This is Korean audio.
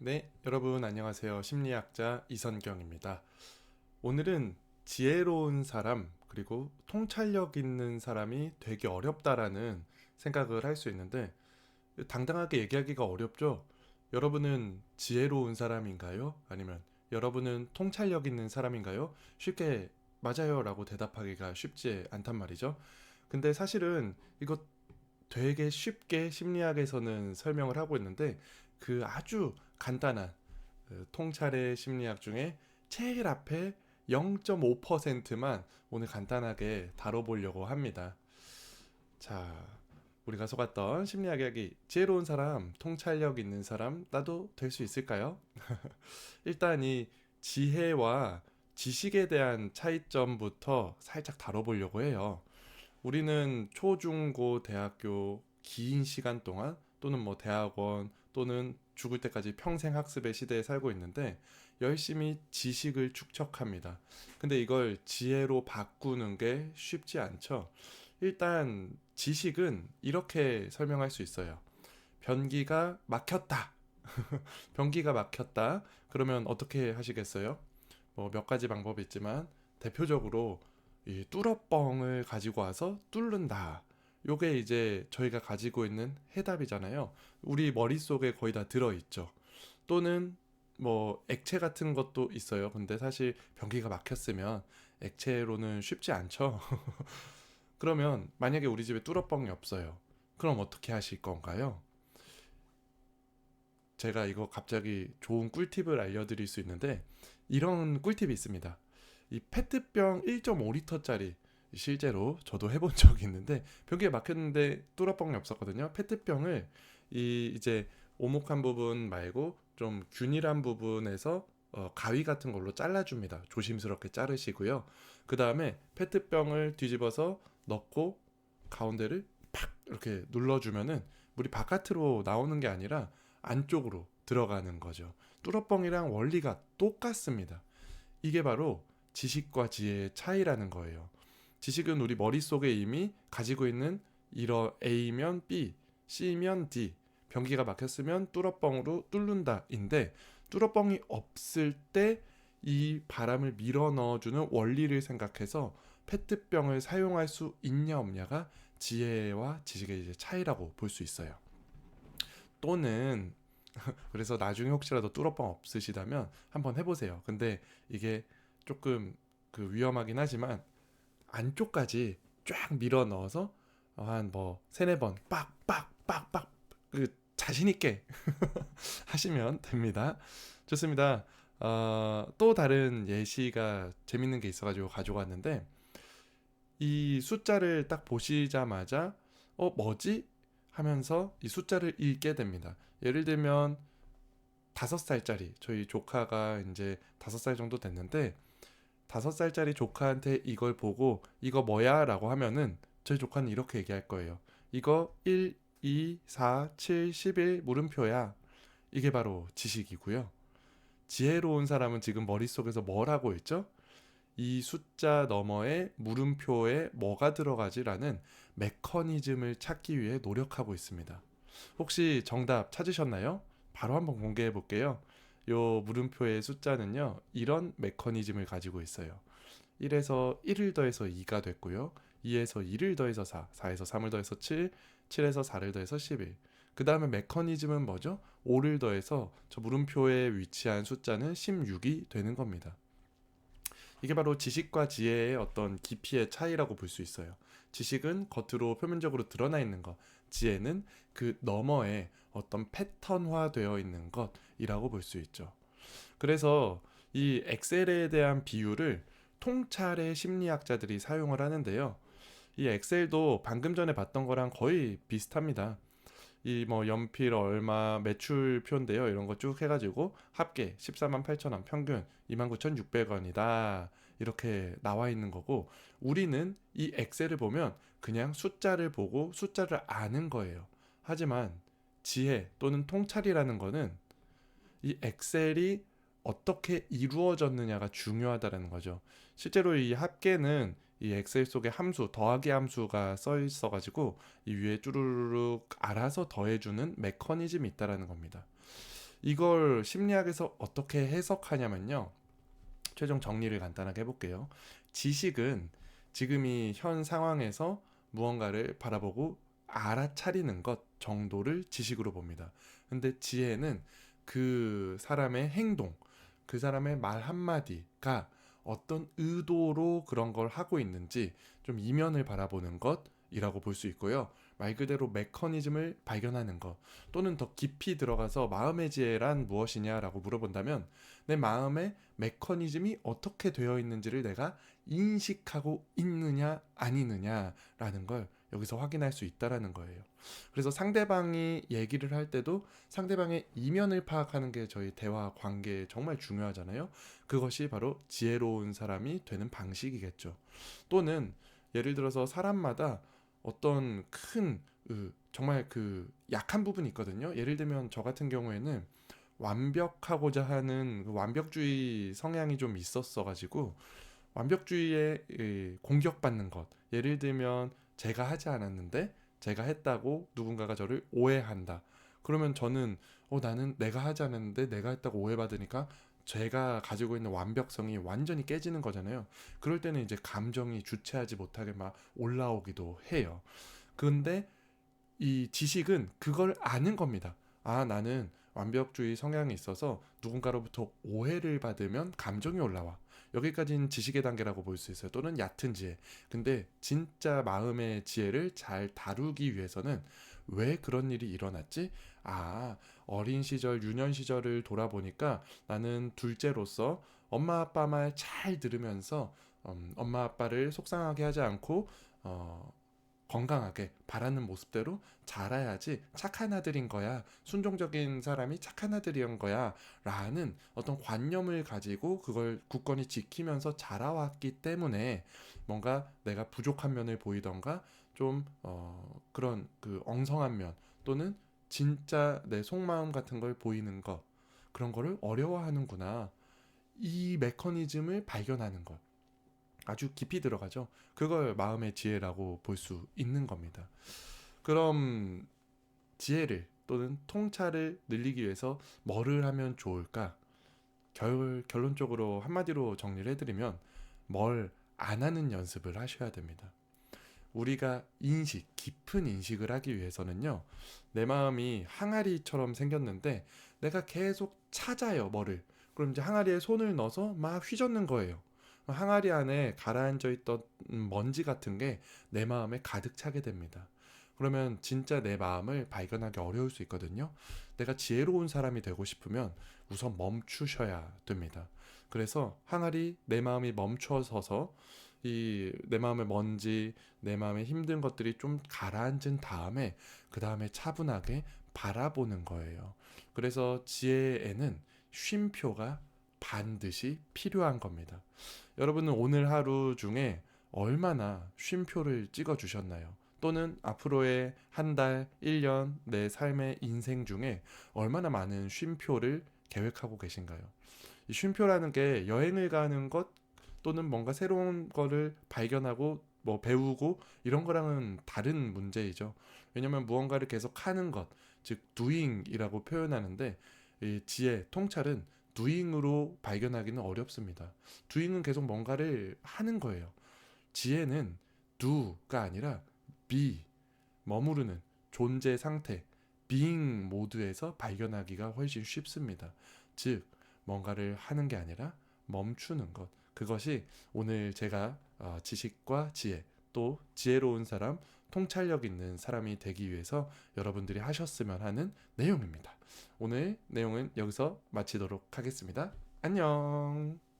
네, 여러분 안녕하세요. 심리학자 이선경입니다. 오늘은 지혜로운 사람, 그리고 통찰력 있는 사람이 되게 어렵다라는 생각을 할 수 있는데, 당당하게 얘기하기가 어렵죠? 여러분은 지혜로운 사람인가요? 아니면 여러분은 통찰력 있는 사람인가요? 쉽게 맞아요 라고 대답하기가 쉽지 않단 말이죠. 근데 사실은 이거 되게 쉽게 심리학에서는 설명을 하고 있는데, 그 아주 간단한 통찰의 심리학 중에 제일 앞에 0.5%만 오늘 간단하게 다뤄보려고 합니다. 자, 우리가 속았던 심리학 이야기, 지혜로운 사람, 통찰력 있는 사람, 나도 될 수 있을까요? 일단 이 지혜와 지식에 대한 차이점부터 살짝 다뤄보려고 해요. 우리는 초, 중, 고, 대학교 긴 시간 동안 또는 뭐 대학원 또는 죽을 때까지 평생 학습의 시대에 살고 있는데 열심히 지식을 축적합니다. 근데 이걸 지혜로 바꾸는 게 쉽지 않죠. 일단 지식은 이렇게 설명할 수 있어요. 변기가 막혔다. 변기가 막혔다. 그러면 어떻게 하시겠어요? 뭐 몇 가지 방법이 있지만 대표적으로 이 뚫어뻥을 가지고 와서 뚫는다. 요게 이제 저희가 가지고 있는 해답이잖아요. 우리 머릿속에 거의 다 들어있죠. 또는 뭐 액체 같은 것도 있어요. 근데 사실 변기가 막혔으면 액체로는 쉽지 않죠. 그러면 만약에 우리 집에 뚫어뻥이 없어요. 그럼 어떻게 하실 건가요? 제가 이거 갑자기 좋은 꿀팁을 알려드릴 수 있는데 이런 꿀팁이 있습니다. 이 페트병 1.5리터짜리 실제로 저도 해본 적이 있는데 변기에 막혔는데 뚫어뻥이 없었거든요. 페트병을 이제 오목한 부분 말고 좀 균일한 부분에서 가위 같은 걸로 잘라줍니다. 조심스럽게 자르시고요. 그 다음에 페트병을 뒤집어서 넣고 가운데를 팍 이렇게 눌러주면은 물이 바깥으로 나오는 게 아니라 안쪽으로 들어가는 거죠. 뚫어뻥이랑 원리가 똑같습니다. 이게 바로 지식과 지혜의 차이라는 거예요. 지식은 우리 머릿속에 이미 가지고 있는 이러 A면 B, C면 D, 변기가 막혔으면 뚫어뻥으로 뚫는다인데 뚫어뻥이 없을 때 이 바람을 밀어 넣어주는 원리를 생각해서 페트병을 사용할 수 있냐 없냐가 지혜와 지식의 이제 차이라고 볼 수 있어요. 또는 그래서 나중에 혹시라도 뚫어뻥 없으시다면 한번 해보세요. 근데 이게 조금 그 위험하긴 하지만 안쪽까지 쫙 밀어 넣어서 한 뭐 세네 번 빡빡빡빡 그 자신 있게 하시면 됩니다. 좋습니다. 또 다른 예시가 재밌는 게 있어가지고 가져왔는데 이 숫자를 딱 보시자마자 뭐지? 하면서 이 숫자를 읽게 됩니다. 예를 들면 5살짜리 저희 조카가 이제 5살 정도 됐는데 5살짜리 조카한테 이걸 보고 이거 뭐야? 라고 하면은 저희 조카는 이렇게 얘기할 거예요. 이거 1, 2, 4, 7, 11 물음표야. 이게 바로 지식이고요. 지혜로운 사람은 지금 머릿속에서 뭘 하고 있죠? 이 숫자 너머에 물음표에 뭐가 들어가지라는 메커니즘을 찾기 위해 노력하고 있습니다. 혹시 정답 찾으셨나요? 바로 한번 공개해 볼게요. 요 물음표의 숫자는요, 이런 메커니즘을 가지고 있어요. 1에서 1을 더해서 2가 됐고요. 2에서 2를 더해서 4, 4에서 3을 더해서 7, 7에서 4를 더해서 11. 그 다음에 메커니즘은 뭐죠? 5를 더해서 저 물음표에 위치한 숫자는 16이 되는 겁니다. 이게 바로 지식과 지혜의 어떤 깊이의 차이라고 볼 수 있어요. 지식은 겉으로 표면적으로 드러나 있는 것, 지혜는 그 너머에 어떤 패턴화 되어 있는 것이라고 볼 수 있죠. 그래서 이 엑셀에 대한 비유를 통찰의 심리학자들이 사용을 하는데요. 이 엑셀도 방금 전에 봤던 거랑 거의 비슷합니다. 이 뭐 연필 얼마 매출표인데요. 이런 거 쭉 해가지고 합계 14만 8천 원, 평균 29,600원이다. 이렇게 나와 있는 거고 우리는 이 엑셀을 보면 그냥 숫자를 보고 숫자를 아는 거예요. 하지만 지혜 또는 통찰이라는 거는 이 엑셀이 어떻게 이루어졌느냐가 중요하다는 거죠. 실제로 이 합계는 이 엑셀 속에 함수, 더하기 함수가 써 있어가지고 이 위에 쭈루룩 알아서 더해주는 메커니즘이 있다라는 겁니다. 이걸 심리학에서 어떻게 해석하냐면요. 최종 정리를 간단하게 해볼게요. 지식은 지금이 현 상황에서 무언가를 바라보고 알아차리는 것 정도를 지식으로 봅니다. 근데 지혜는 그 사람의 행동, 그 사람의 말 한마디가 어떤 의도로 그런 걸 하고 있는지 좀 이면을 바라보는 것이라고 볼 수 있고요. 말 그대로 메커니즘을 발견하는 것, 또는 더 깊이 들어가서 마음의 지혜란 무엇이냐라고 물어본다면 내 마음의 메커니즘이 어떻게 되어 있는지를 내가 인식하고 있느냐 아니느냐라는 걸 여기서 확인할 수 있다라는 거예요. 그래서 상대방이 얘기를 할 때도 상대방의 이면을 파악하는 게 저희 대화 관계에 정말 중요하잖아요. 그것이 바로 지혜로운 사람이 되는 방식이겠죠. 또는 예를 들어서 사람마다 어떤 큰 정말 그 약한 부분이 있거든요. 예를 들면 저 같은 경우에는 완벽하고자 하는 그 완벽주의 성향이 좀 있었어 가지고 완벽주의에 공격받는 것. 예를 들면 제가 하지 않았는데 제가 했다고 누군가가 저를 오해한다. 그러면 저는 나는 내가 하지 않았는데 내가 했다고 오해받으니까 제가 가지고 있는 완벽성이 완전히 깨지는 거잖아요. 그럴 때는 이제 감정이 주체하지 못하게 막 올라오기도 해요. 근데 이 지식은 그걸 아는 겁니다. 아, 나는 완벽주의 성향이 있어서 누군가로부터 오해를 받으면 감정이 올라와. 여기까지는 지식의 단계라고 볼 수 있어요. 또는 얕은 지혜. 근데 진짜 마음의 지혜를 잘 다루기 위해서는 왜 그런 일이 일어났지? 아, 어린 시절, 유년 시절을 돌아보니까 나는 둘째로서 엄마 아빠 말 잘 들으면서 엄마 아빠를 속상하게 하지 않고 건강하게 바라는 모습대로 자라야지 착한 아들인 거야. 순종적인 사람이 착한 아들인 거야. 라는 어떤 관념을 가지고 그걸 굳건히 지키면서 자라왔기 때문에 뭔가 내가 부족한 면을 보이던가 좀 그런 그 엉성한 면 또는 진짜 내 속마음 같은 걸 보이는 것 그런 거를 어려워하는구나. 이 메커니즘을 발견하는 것. 아주 깊이 들어가죠. 그걸 마음의 지혜라고 볼 수 있는 겁니다. 그럼 지혜를 또는 통찰을 늘리기 위해서 뭐를 하면 좋을까? 결론적으로 한마디로 정리를 해드리면 뭘 안 하는 연습을 하셔야 됩니다. 우리가 깊은 인식을 하기 위해서는요, 내 마음이 항아리처럼 생겼는데 내가 계속 찾아요, 뭐를. 그럼 이제 항아리에 손을 넣어서 막 휘젓는 거예요. 항아리 안에 가라앉아 있던 먼지 같은 게 내 마음에 가득 차게 됩니다. 그러면 진짜 내 마음을 발견하기 어려울 수 있거든요. 내가 지혜로운 사람이 되고 싶으면 우선 멈추셔야 됩니다. 그래서 항아리 내 마음이 멈춰서서 이 내 마음의 먼지, 내 마음의 힘든 것들이 좀 가라앉은 다음에 그 다음에 차분하게 바라보는 거예요. 그래서 지혜에는 쉼표가 반드시 필요한 겁니다. 여러분은 오늘 하루 중에 얼마나 쉼표를 찍어 주셨나요? 또는 앞으로의 한 달, 1년, 내 삶의 인생 중에 얼마나 많은 쉼표를 계획하고 계신가요? 이 쉼표라는 게 여행을 가는 것 또는 뭔가 새로운 거를 발견하고 뭐 배우고 이런 거랑은 다른 문제이죠. 왜냐면 무언가를 계속 하는 것, 즉 doing이라고 표현하는데 이 지혜, 통찰은 doing으로 발견하기는 어렵습니다. doing은 계속 뭔가를 하는 거예요. 지혜는 do가 아니라 be, 머무르는 존재 상태, being 모드에서 발견하기가 훨씬 쉽습니다. 즉, 뭔가를 하는 게 아니라 멈추는 것. 그것이 오늘 제가 지식과 지혜, 또 지혜로운 사람, 통찰력 있는 사람이 되기 위해서 여러분들이 하셨으면 하는 내용입니다. 오늘 내용은 여기서 마치도록 하겠습니다. 안녕.